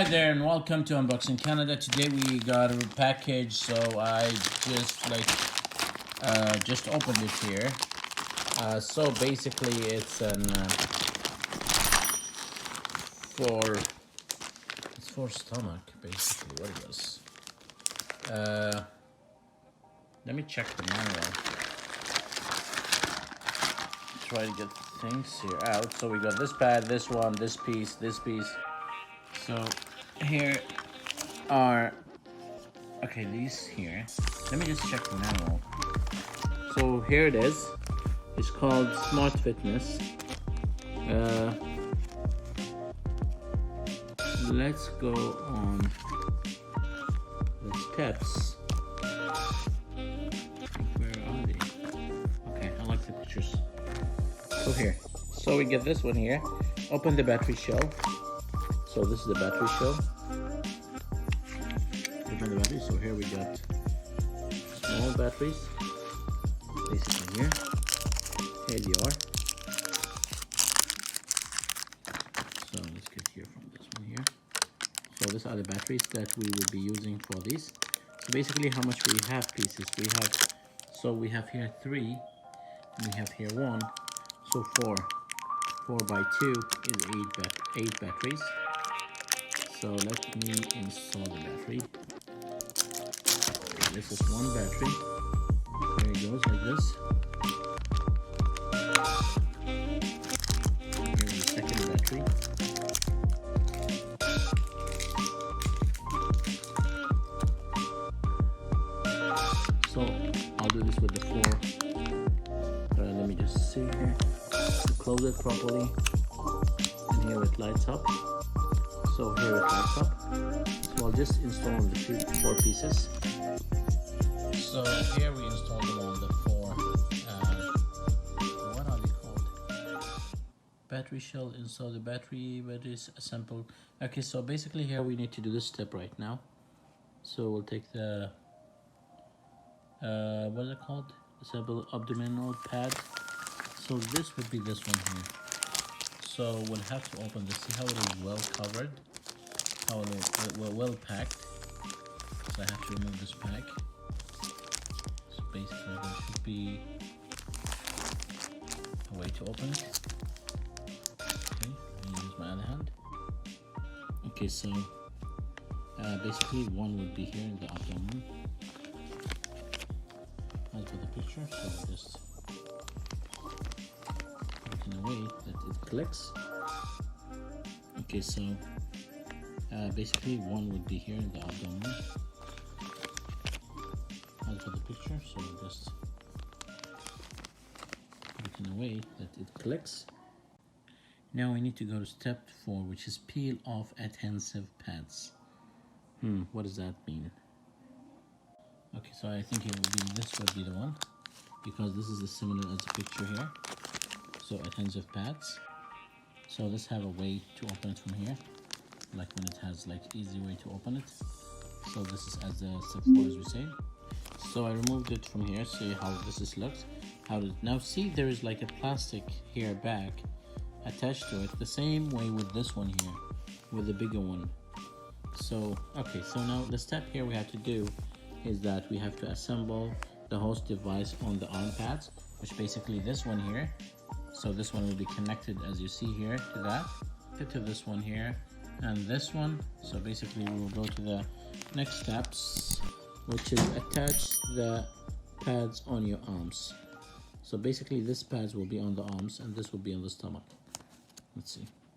Hi there and welcome to Unboxing Canada. Today we got a package, so I just opened it here. So basically it's for stomach, basically what it is. Let me check the manual. Try to get things here out. So we got this pad, this one, this piece. So here are, okay, these here. Let me just check the manual. So here it is. It's called Smart Fitness. Let's go on the steps. Where are they? Okay, I like the pictures. So here. So we get this one here. Open the battery shell. So this is the battery shell. Open the battery. So here we got small batteries. Basically here. Here they are. So let's get here from this one here. So these are the batteries that we will be using for these. So basically how much we have pieces. We have here 3. And we have here 1. So 4. 4 by 2 is 8 batteries. So let me install the battery. Okay, this is one battery. There it goes, like this. Here's the second battery. So I'll do this with the 4. Let me just see here. Close it properly. And here it lights up. So here it lights up. So I'll just install the 4 pieces. So here we install them on the 4. What are they called? Battery shell. Install the batteries assemble. Okay, so basically here we need to do this step right now. So we'll take the what is it called? Assemble abdominal pad. So this would be this one here. So we'll have to open this. See how it is well covered, how it is well packed. So I have to remove this pack. So basically there should be a way to open it. Okay, I use my other hand. Okay, so basically one would be here in the abdomen. As for the picture, so I'll just in a way that it clicks. Okay, so basically one would be here in the abdomen. As for the picture, so just put it in a way that it clicks. Now we need to go to step 4, which is peel off adhesive pads. What does that mean? Okay, so I think it will be, this would be the one, because this is the similar as the picture here. So adhesive pads. So let's have a way to open it from here, like when it has like easy way to open it. So this is as the step 4 as we say. So I removed it from here. See how this looks. Now see, there is like a plastic here back attached to it, the same way with this one here, with the bigger one. So okay, so now the step here we have to do is that we have to assemble the host device on the arm pads, which basically this one here. So this one will be connected, as you see here, to that, to this one here, and this one. So basically we will go to the next steps, which is attach the pads on your arms. So basically this pads will be on the arms and this will be on the stomach. Let's see.